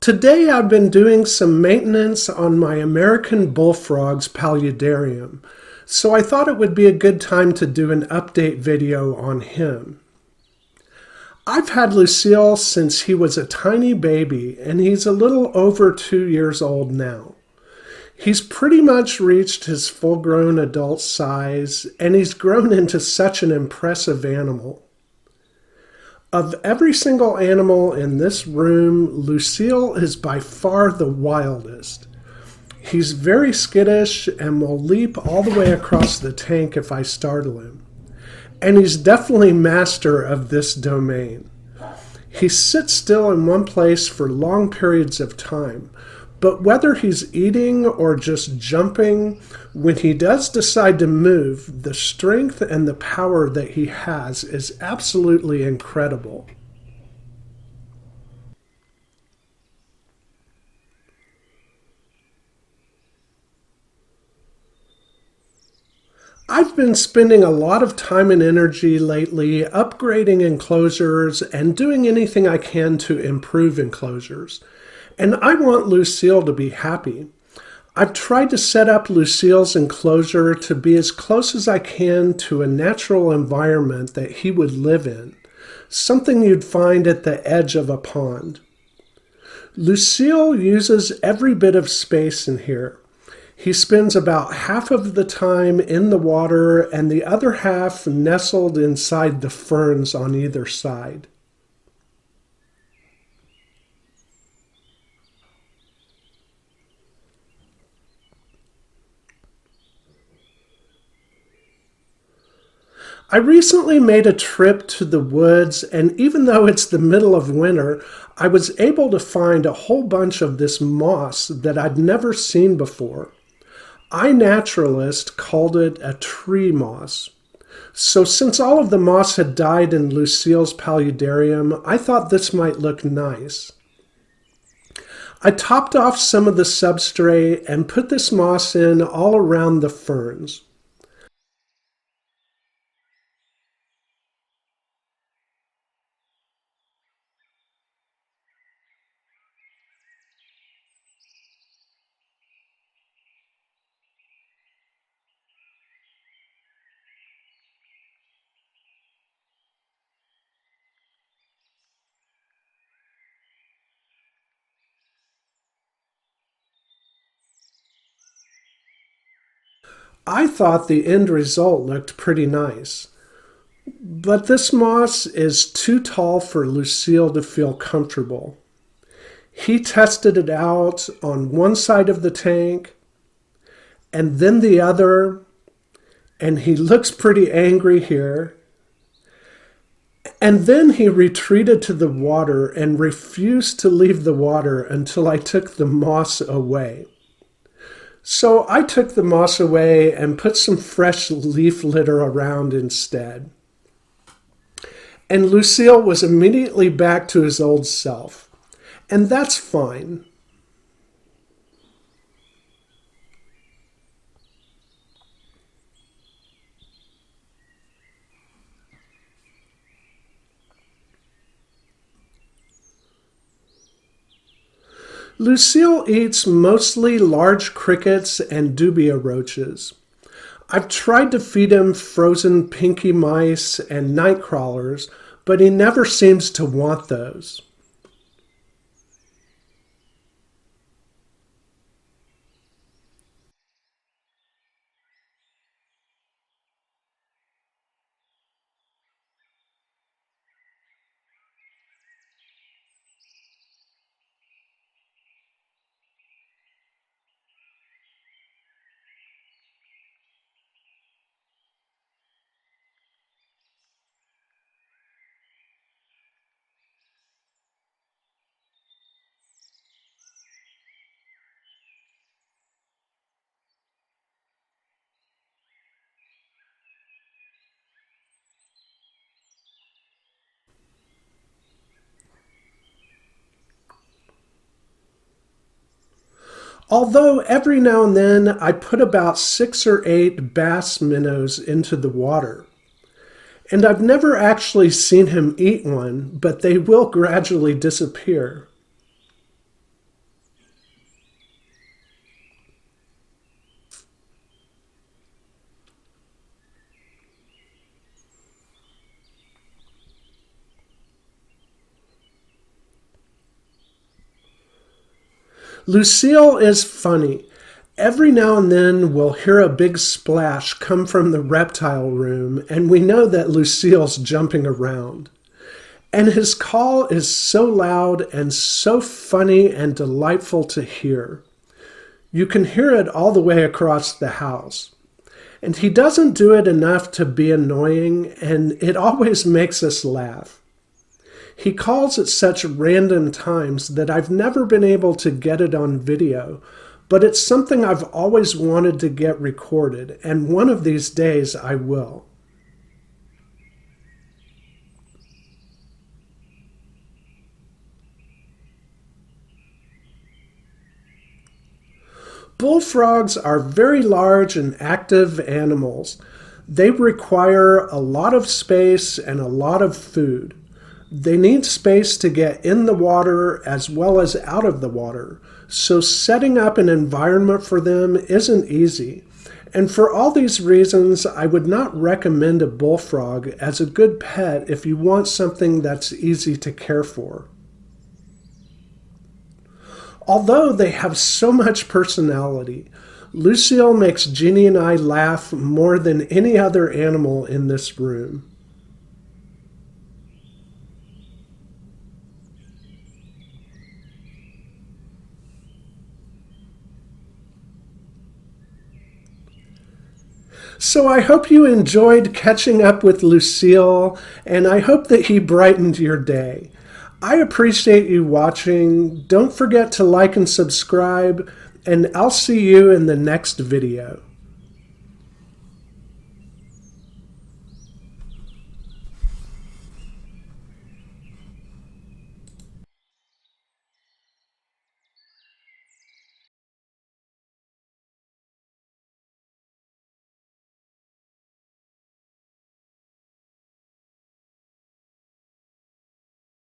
Today I've been doing some maintenance on my American Bullfrog's paludarium, so I thought it would be a good time to do an update video on him. I've had Lucille since he was a tiny baby, and he's a little over 2 years old now. He's pretty much reached his full-grown adult size, and he's grown into such an impressive animal. Of every single animal in this room, Lucille is by far the wildest. He's very skittish and will leap all the way across the tank if I startle him. And he's definitely master of this domain. He sits still in one place for long periods of time, but whether he's eating or just jumping, when he does decide to move, the strength and the power that he has is absolutely incredible. I've been spending a lot of time and energy lately upgrading enclosures and doing anything I can to improve enclosures. And I want Lucille to be happy. I've tried to set up Lucille's enclosure to be as close as I can to a natural environment that he would live in, something you'd find at the edge of a pond. Lucille uses every bit of space in here. He spends about half of the time in the water and the other half nestled inside the ferns on either side. I recently made a trip to the woods, and even though it's the middle of winter, I was able to find a whole bunch of this moss that I'd never seen before. iNaturalist called it a tree moss. So since all of the moss had died in Lucille's paludarium, I thought this might look nice. I topped off some of the substrate and put this moss in all around the ferns. I thought the end result looked pretty nice. But this moss is too tall for Lucille to feel comfortable. He tested it out on one side of the tank and then the other, and he looks pretty angry here. And then he retreated to the water and refused to leave the water until I took the moss away. So I took the moss away and put some fresh leaf litter around instead. And Lucille was immediately back to his old self. And that's fine. Lucille eats mostly large crickets and dubia roaches. I've tried to feed him frozen pinky mice and night crawlers, but he never seems to want those. Although every now and then I put about 6 or 8 bass minnows into the water. And I've never actually seen him eat one, but they will gradually disappear. Lucille is funny. Every now and then we'll hear a big splash come from the reptile room, and we know that Lucille's jumping around. And his call is so loud and so funny and delightful to hear. You can hear it all the way across the house. And he doesn't do it enough to be annoying, and it always makes us laugh. He calls at such random times that I've never been able to get it on video, but it's something I've always wanted to get recorded, and one of these days I will. Bullfrogs are very large and active animals. They require a lot of space and a lot of food. They need space to get in the water as well as out of the water, so setting up an environment for them isn't easy. And for all these reasons, I would not recommend a bullfrog as a good pet if you want something that's easy to care for. Although they have so much personality, Lucille makes Ginny and I laugh more than any other animal in this room. So I hope you enjoyed catching up with Lucille, and I hope that he brightened your day. I appreciate you watching. Don't forget to like and subscribe, and I'll see you in the next video.